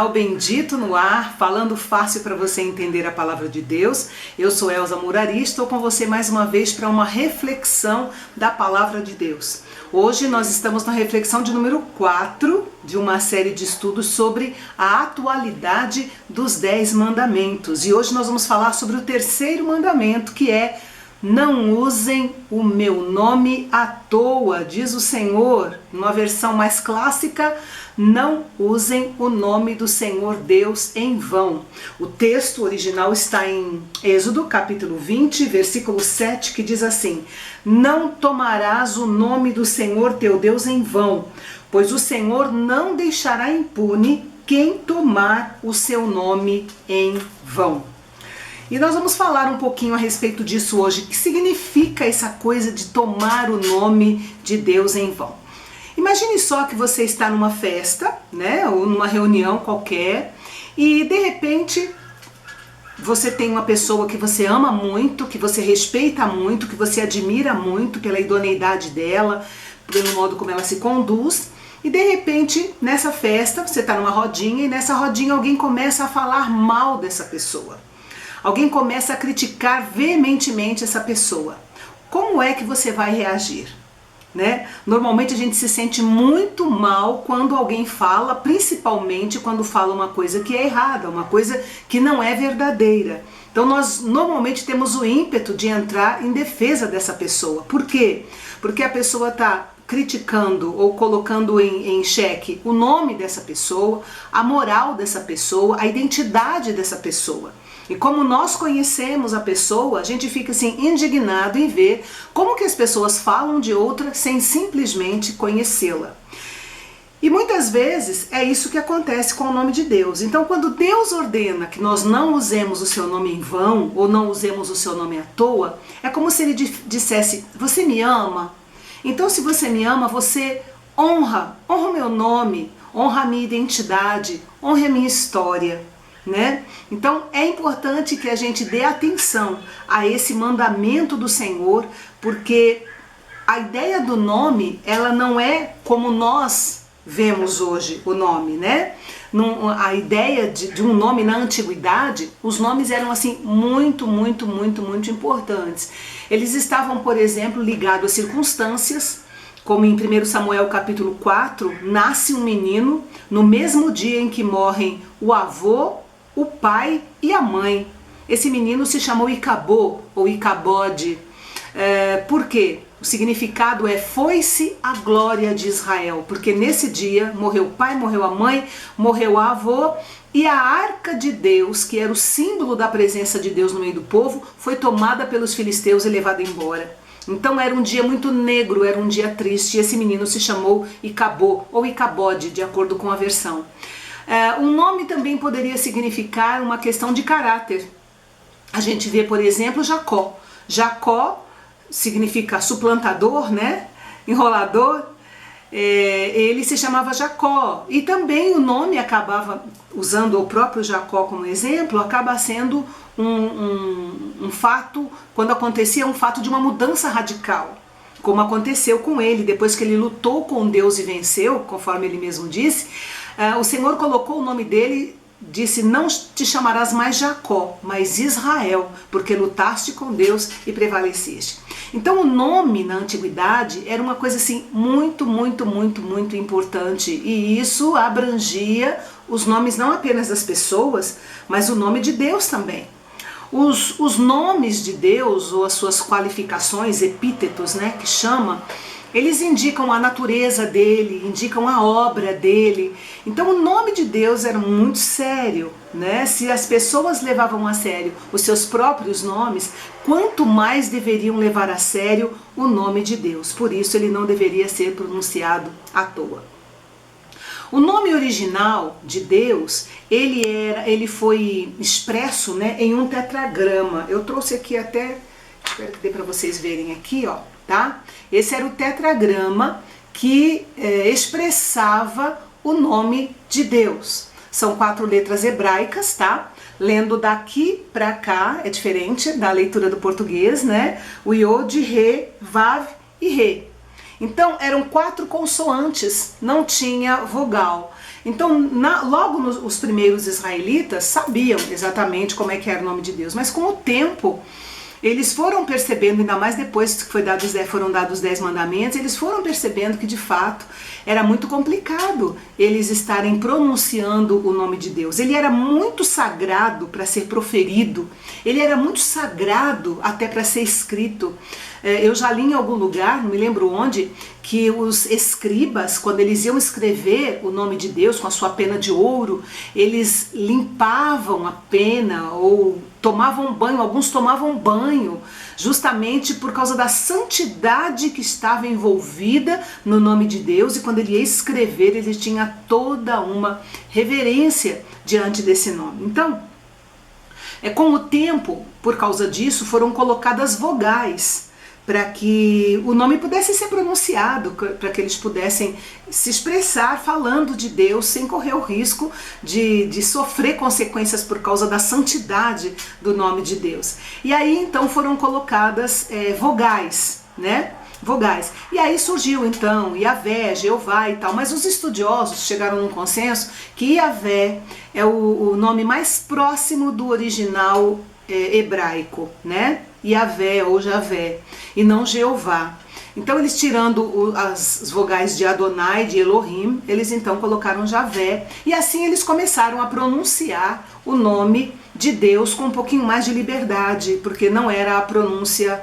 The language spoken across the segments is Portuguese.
canal Bendito no Ar, falando fácil para você entender a palavra de Deus. Eu sou Elza Murari, estou com você mais uma vez para uma reflexão da palavra de Deus. Hoje nós estamos na reflexão de número 4 de uma série de estudos sobre a atualidade dos 10 mandamentos. E hoje nós vamos falar sobre o terceiro mandamento, que é: não usem o meu nome à toa, diz o Senhor. Numa versão mais clássica, não usem o nome do Senhor Deus em vão. O texto original está em Êxodo, capítulo 20, versículo 7, que diz assim: não tomarás o nome do Senhor teu Deus em vão, pois o Senhor não deixará impune quem tomar o seu nome em vão. E nós vamos falar um pouquinho a respeito disso hoje. O que significa essa coisa de tomar o nome de Deus em vão? Imagine só que você está numa festa, né, ou numa reunião qualquer, e de repente você tem uma pessoa que você ama muito, que você respeita muito, que você admira muito pela idoneidade dela, pelo modo como ela se conduz, e de repente nessa festa você está numa rodinha e nessa rodinha alguém começa a falar mal dessa pessoa. Alguém começa a criticar veementemente essa pessoa. Como é que você vai reagir? Né? Normalmente a gente se sente muito mal quando alguém fala, principalmente quando fala uma coisa que é errada, uma coisa que não é verdadeira. Então nós normalmente temos o ímpeto de entrar em defesa dessa pessoa. Por quê? Porque a pessoa está criticando ou colocando em xeque o nome dessa pessoa, a moral dessa pessoa, a identidade dessa pessoa. E como nós conhecemos a pessoa, a gente fica assim indignado em ver como que as pessoas falam de outra sem simplesmente conhecê-la. E muitas vezes é isso que acontece com o nome de Deus. Então quando Deus ordena que nós não usemos o seu nome em vão, ou não usemos o seu nome à toa, é como se ele dissesse: você me ama? Então se você me ama, você honra o meu nome, honra a minha identidade, honra a minha história. Né? Então é importante que a gente dê atenção a esse mandamento do Senhor, porque a ideia do nome, ela não é como nós vemos hoje o nome, né? A ideia de um nome na antiguidade, os nomes eram assim muito importantes. Eles estavam, por exemplo, ligados a circunstâncias, como em 1 Samuel capítulo 4, nasce um menino no mesmo dia em que morrem o avô, o pai e a mãe. Esse menino se chamou Icabô ou Icabode. Por quê? O significado é: foi-se a glória de Israel, porque nesse dia morreu o pai, morreu a mãe, morreu o avô, e a arca de Deus, que era o símbolo da presença de Deus no meio do povo, foi tomada pelos filisteus e levada embora. Então era um dia muito negro, era um dia triste, e esse menino se chamou Icabô ou Icabode, de acordo com a versão. O nome também poderia significar uma questão de caráter. A gente vê, por exemplo, Jacó. Jacó significa suplantador, né? Enrolador. Ele se chamava Jacó. E também o nome acabava, usando o próprio Jacó como exemplo, acaba sendo um fato, quando acontecia um fato de uma mudança radical. Como aconteceu com ele, depois que ele lutou com Deus e venceu, conforme ele mesmo disse, o Senhor colocou o nome dele, disse: não te chamarás mais Jacó, mas Israel, porque lutaste com Deus e prevaleceste. Então o nome na antiguidade era uma coisa assim muito importante, e isso abrangia os nomes não apenas das pessoas, mas o nome de Deus também. Os nomes de Deus, ou as suas qualificações, epítetos, né, que chama, eles indicam a natureza dele, indicam a obra dele. Então o nome de Deus era muito sério, né? Se as pessoas levavam a sério os seus próprios nomes, quanto mais deveriam levar a sério o nome de Deus. Por isso ele não deveria ser pronunciado à toa. O nome original de Deus, ele foi expresso, né, em um tetragrama. Eu trouxe aqui até, espero que dê para vocês verem aqui, ó, tá? Esse era o tetragrama que expressava o nome de Deus. São 4 letras hebraicas, tá? Lendo daqui para cá é diferente da leitura do português, né? O Yod, Re, Vav e Re. Então eram 4 consoantes, não tinha vogal. Então, logo os primeiros israelitas sabiam exatamente como é que era o nome de Deus, mas com o tempo eles foram percebendo, ainda mais depois que foram dados os 10 mandamentos, eles foram percebendo que de fato era muito complicado eles estarem pronunciando o nome de Deus. Ele era muito sagrado para ser proferido, ele era muito sagrado até para ser escrito. Eu já li em algum lugar, não me lembro onde, que os escribas, quando eles iam escrever o nome de Deus com a sua pena de ouro, eles limpavam a pena ou tomavam banho, alguns tomavam banho, justamente por causa da santidade que estava envolvida no nome de Deus, e quando ele ia escrever, ele tinha toda uma reverência diante desse nome. Então, com o tempo, por causa disso, foram colocadas vogais, para que o nome pudesse ser pronunciado, para que eles pudessem se expressar falando de Deus sem correr o risco de sofrer consequências por causa da santidade do nome de Deus. E aí então foram colocadas vogais, né? Vogais. E aí surgiu então Yahvé, Jeová e tal, mas os estudiosos chegaram num consenso que Yahvé é o nome mais próximo do original hebraico, né? Yahvé ou Javé, e não Jeová. Então eles tirando as vogais de Adonai, de Elohim, eles então colocaram Javé, e assim eles começaram a pronunciar o nome de Deus com um pouquinho mais de liberdade, porque não era a pronúncia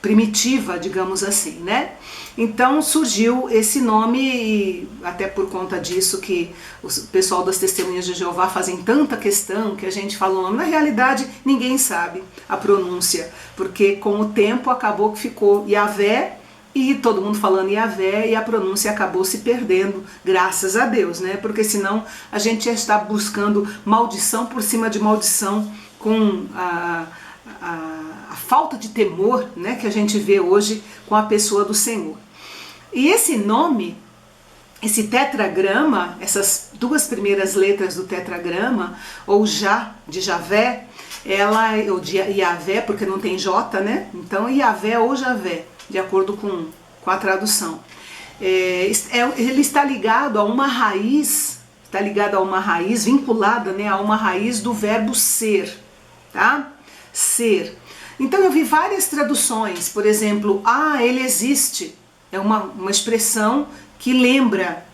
primitiva, digamos assim, né? Então surgiu esse nome, e até por conta disso que o pessoal das Testemunhas de Jeová fazem tanta questão que a gente fala o nome. Na realidade, ninguém sabe a pronúncia, porque com o tempo acabou que ficou Yahvé, e todo mundo falando Yahvé, e a pronúncia acabou se perdendo, graças a Deus, né? Porque senão a gente ia estar buscando maldição por cima de maldição, com a falta de temor, né, que a gente vê hoje com a pessoa do Senhor. E esse nome, esse tetragrama, essas duas primeiras letras do tetragrama, ou Já, de Javé, ou de Yahvé, porque não tem J, né? Então Yahvé ou Javé, de acordo com a tradução. Ele está ligado a uma raiz, vinculada, né, a uma raiz do verbo ser, tá? Ser. Então eu vi várias traduções, por exemplo, ele existe, é uma expressão que lembra,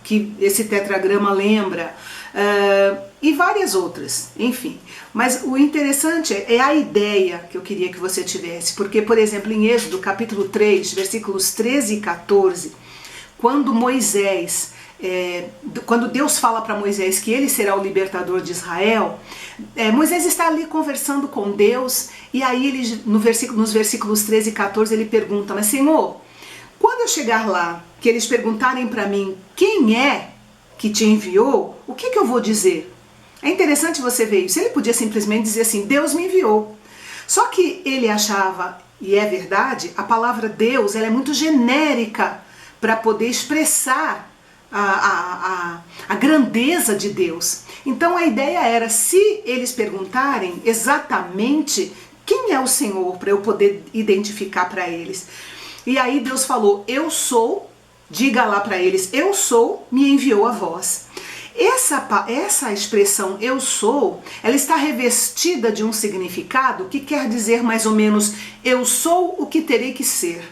que esse tetragrama lembra, e várias outras, enfim. Mas o interessante é a ideia que eu queria que você tivesse, porque, por exemplo, em Êxodo capítulo 3, versículos 13 e 14, quando Deus fala para Moisés que ele será o libertador de Israel, Moisés está ali conversando com Deus, e aí ele, nos versículos 13 e 14 ele pergunta: mas Senhor, quando eu chegar lá, que eles perguntarem para mim quem é que te enviou, o que eu vou dizer? É interessante você ver isso. Ele podia simplesmente dizer assim: Deus me enviou. Só que ele achava, e é verdade, a palavra Deus ela é muito genérica para poder expressar a grandeza de Deus. Então a ideia era, se eles perguntarem exatamente quem é o Senhor, para eu poder identificar para eles. E aí Deus falou: eu sou, diga lá para eles, eu sou, me enviou a vós. Essa expressão eu sou, ela está revestida de um significado que quer dizer mais ou menos: eu sou o que terei que ser.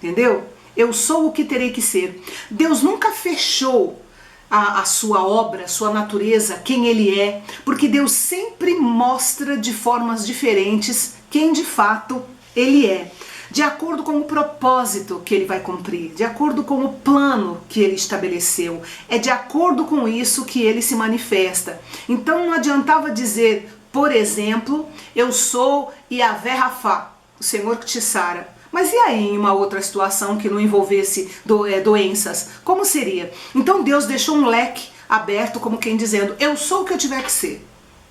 Entendeu? Eu sou o que terei que ser. Deus nunca fechou a sua obra, a sua natureza, quem Ele é, porque Deus sempre mostra de formas diferentes quem de fato Ele é, de acordo com o propósito que Ele vai cumprir, de acordo com o plano que Ele estabeleceu. É de acordo com isso que Ele se manifesta. Então não adiantava dizer, por exemplo, eu sou Yahvé Rafá, o Senhor que te sara. Mas e aí em uma outra situação que não envolvesse doenças? Como seria? Então Deus deixou um leque aberto, como quem dizendo: eu sou o que eu tiver que ser.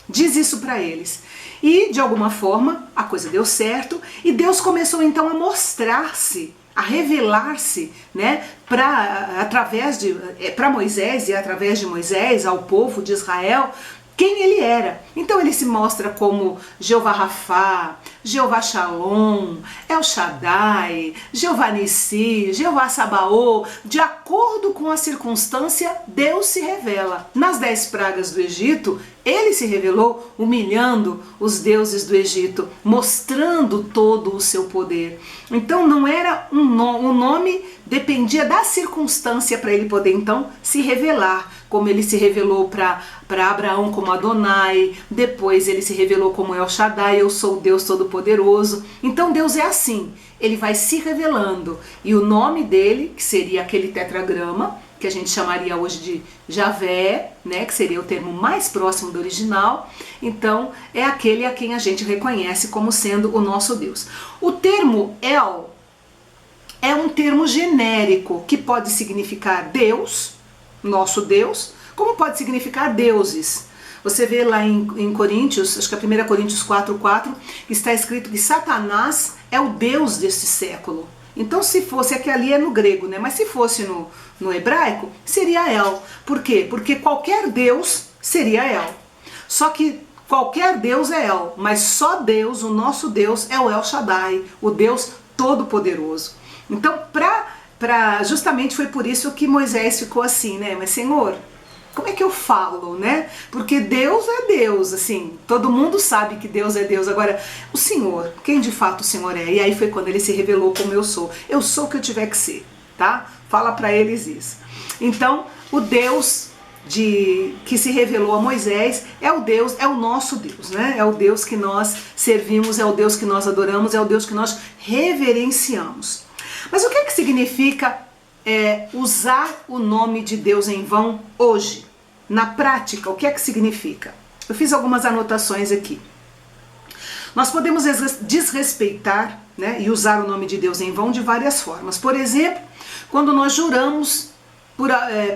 Diz isso para eles. E de alguma forma a coisa deu certo, e Deus começou então a mostrar-se, a revelar-se, né, para Moisés, e através de Moisés ao povo de Israel, quem ele era. Então ele se mostra como Jeová Rafá, Jeová Shalom, El Shaddai, Jeová Nissi, Jeová Sabaô. De acordo com a circunstância, Deus se revela. Nas 10 pragas do Egito, ele se revelou humilhando os deuses do Egito, mostrando todo o seu poder. Então não era o nome dependia da circunstância para ele poder então se revelar, como ele se revelou para Abraão como Adonai, depois ele se revelou como El Shaddai, eu sou o Deus Todo-Poderoso. Então Deus é assim, ele vai se revelando, e o nome dele, que seria aquele tetragrama, que a gente chamaria hoje de Javé, né, que seria o termo mais próximo do original, então é aquele a quem a gente reconhece como sendo o nosso Deus. O termo El é um termo genérico que pode significar Deus, nosso Deus, como pode significar deuses. Você vê lá em Coríntios, acho que é 1 Coríntios 4:4, está escrito que Satanás é o Deus deste século. Então se fosse, aqui ali é no grego, né? Mas se fosse no hebraico, seria El. Por quê? Porque qualquer Deus seria El. Só que qualquer Deus é El, mas só Deus, o nosso Deus, é o El Shaddai, o Deus Todo-Poderoso. Então, justamente foi por isso que Moisés ficou assim, né? Mas Senhor, como é que eu falo, né? Porque Deus é Deus, assim, todo mundo sabe que Deus é Deus. Agora, o Senhor, quem de fato o Senhor é? E aí foi quando ele se revelou como eu sou. Eu sou o que eu tiver que ser, tá? Fala para eles isso. Então, o Deus que se revelou a Moisés é o Deus, é o nosso Deus, né? É o Deus que nós servimos, é o Deus que nós adoramos, é o Deus que nós reverenciamos. Mas o que é que significa usar o nome de Deus em vão hoje? Na prática, o que é que significa? Eu fiz algumas anotações aqui. Nós podemos desrespeitar, né, e usar o nome de Deus em vão de várias formas. Por exemplo, quando nós juramos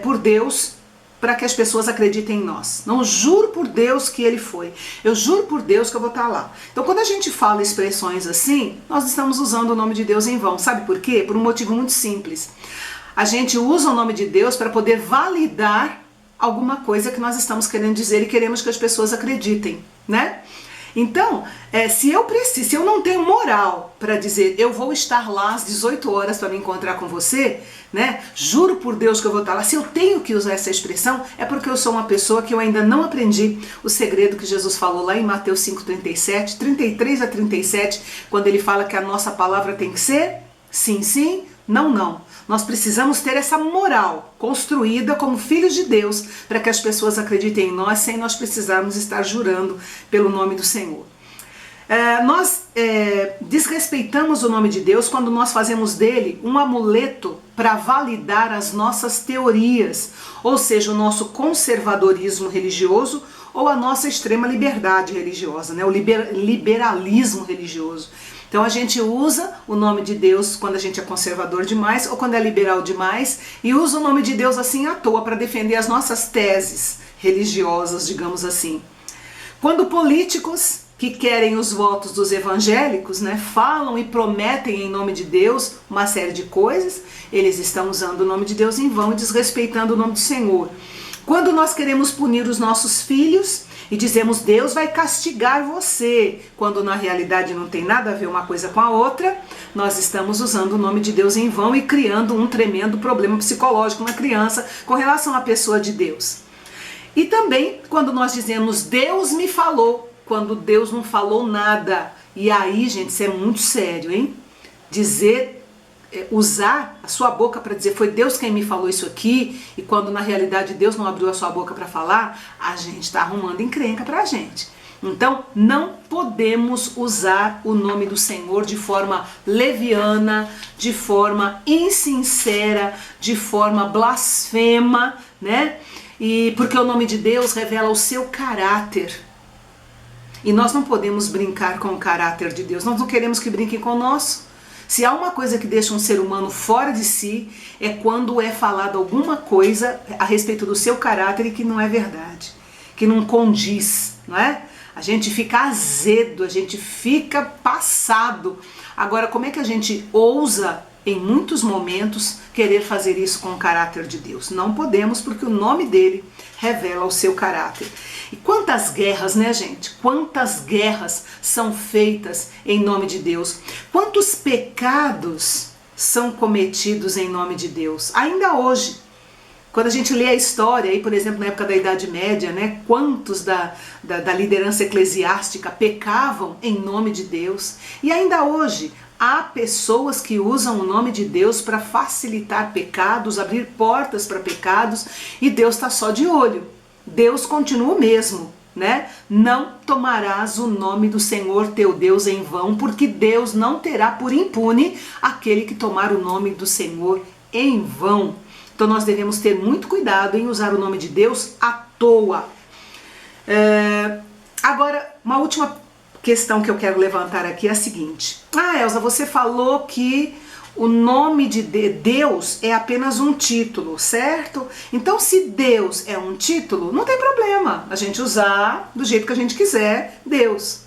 por Deus para que as pessoas acreditem em nós. Não juro por Deus que ele foi. Eu juro por Deus que eu vou estar lá. Então quando a gente fala expressões assim, nós estamos usando o nome de Deus em vão. Sabe por quê? Por um motivo muito simples. A gente usa o nome de Deus para poder validar alguma coisa que nós estamos querendo dizer e queremos que as pessoas acreditem, né? Então, se eu não tenho moral para dizer eu vou estar lá às 18 horas para me encontrar com você, né? Juro por Deus que eu vou estar lá. Se eu tenho que usar essa expressão, é porque eu sou uma pessoa que eu ainda não aprendi o segredo que Jesus falou lá em Mateus 5:37, 33 a 37, quando ele fala que a nossa palavra tem que ser sim, sim, não, não. Nós precisamos ter essa moral construída como filhos de Deus para que as pessoas acreditem em nós sem nós precisarmos estar jurando pelo nome do Senhor. Nós desrespeitamos o nome de Deus quando nós fazemos dele um amuleto para validar as nossas teorias, ou seja, o nosso conservadorismo religioso ou a nossa extrema liberdade religiosa, né? O liberalismo religioso. Então a gente usa o nome de Deus quando a gente é conservador demais ou quando é liberal demais e usa o nome de Deus assim à toa para defender as nossas teses religiosas, digamos assim. Quando políticos que querem os votos dos evangélicos, né, falam e prometem em nome de Deus uma série de coisas, eles estão usando o nome de Deus em vão e desrespeitando o nome do Senhor. Quando nós queremos punir os nossos filhos e dizemos Deus vai castigar você, quando na realidade não tem nada a ver uma coisa com a outra, nós estamos usando o nome de Deus em vão e criando um tremendo problema psicológico na criança com relação à pessoa de Deus. E também quando nós dizemos Deus me falou, quando Deus não falou nada. E aí, gente, isso é muito sério, hein? Usar a sua boca para dizer foi Deus quem me falou isso aqui, e quando na realidade Deus não abriu a sua boca para falar, a gente está arrumando encrenca para a gente. Então não podemos usar o nome do Senhor de forma leviana, de forma insincera, de forma blasfema, né? E porque o nome de Deus revela o seu caráter. E nós não podemos brincar com o caráter de Deus, nós não queremos que brinquem com o nosso. Se há uma coisa que deixa um ser humano fora de si, é quando é falado alguma coisa a respeito do seu caráter e que não é verdade, que não condiz, não é? A gente fica azedo, a gente fica passado. Agora, como é que a gente ousa, em muitos momentos, querer fazer isso com o caráter de Deus? Não podemos, porque o nome dele revela o seu caráter. E quantas guerras, né, gente? Quantas guerras são feitas em nome de Deus? Quantos pecados são cometidos em nome de Deus? Ainda hoje, quando a gente lê a história, aí, por exemplo, na época da Idade Média, né, quantos da liderança eclesiástica pecavam em nome de Deus? E ainda hoje, há pessoas que usam o nome de Deus para facilitar pecados, abrir portas para pecados, e Deus está só de olho. Deus continua o mesmo, né? Não tomarás o nome do Senhor teu Deus em vão, porque Deus não terá por impune aquele que tomar o nome do Senhor em vão. Então nós devemos ter muito cuidado em usar o nome de Deus à toa. Agora, uma última questão que eu quero levantar aqui é a seguinte. Elza, você falou que o nome de Deus é apenas um título, certo? Então, se Deus é um título, não tem problema a gente usar do jeito que a gente quiser Deus.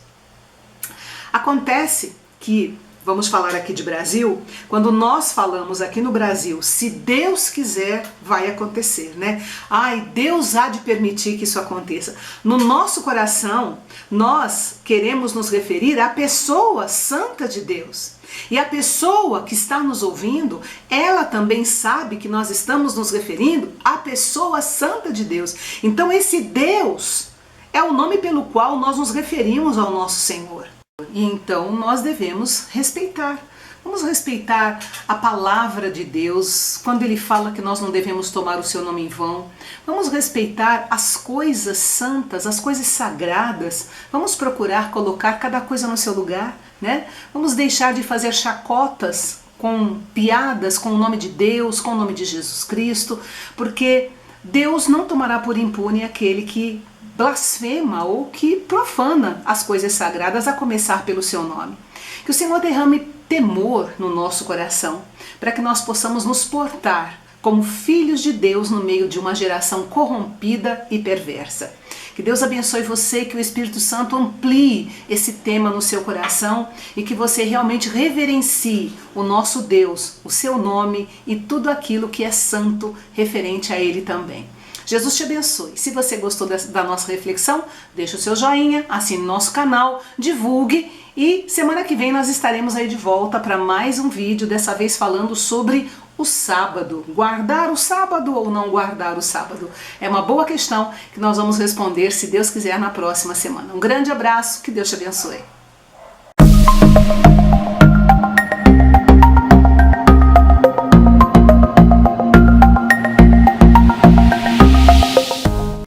Acontece que, vamos falar aqui de Brasil, quando nós falamos aqui no Brasil, se Deus quiser, vai acontecer, né? Deus há de permitir que isso aconteça. No nosso coração, nós queremos nos referir à pessoa santa de Deus. E a pessoa que está nos ouvindo, ela também sabe que nós estamos nos referindo à pessoa santa de Deus. Então esse Deus é o nome pelo qual nós nos referimos ao nosso Senhor. E então nós devemos respeitar. Vamos respeitar a palavra de Deus quando Ele fala que nós não devemos tomar o seu nome em vão. Vamos respeitar as coisas santas, as coisas sagradas. Vamos procurar colocar cada coisa no seu lugar, né? Vamos deixar de fazer chacotas com piadas com o nome de Deus, com o nome de Jesus Cristo, porque Deus não tomará por impune aquele que blasfema ou que profana as coisas sagradas, a começar pelo seu nome. Que o Senhor derrame temor no nosso coração, para que nós possamos nos portar como filhos de Deus no meio de uma geração corrompida e perversa. Que Deus abençoe você, que o Espírito Santo amplie esse tema no seu coração e que você realmente reverencie o nosso Deus, o seu nome e tudo aquilo que é santo referente a Ele também. Jesus te abençoe. Se você gostou da nossa reflexão, deixe o seu joinha, assine nosso canal, divulgue e semana que vem nós estaremos aí de volta para mais um vídeo, dessa vez falando sobre o sábado. Guardar o sábado ou não guardar o sábado? É uma boa questão que nós vamos responder, se Deus quiser, na próxima semana. Um grande abraço, que Deus te abençoe.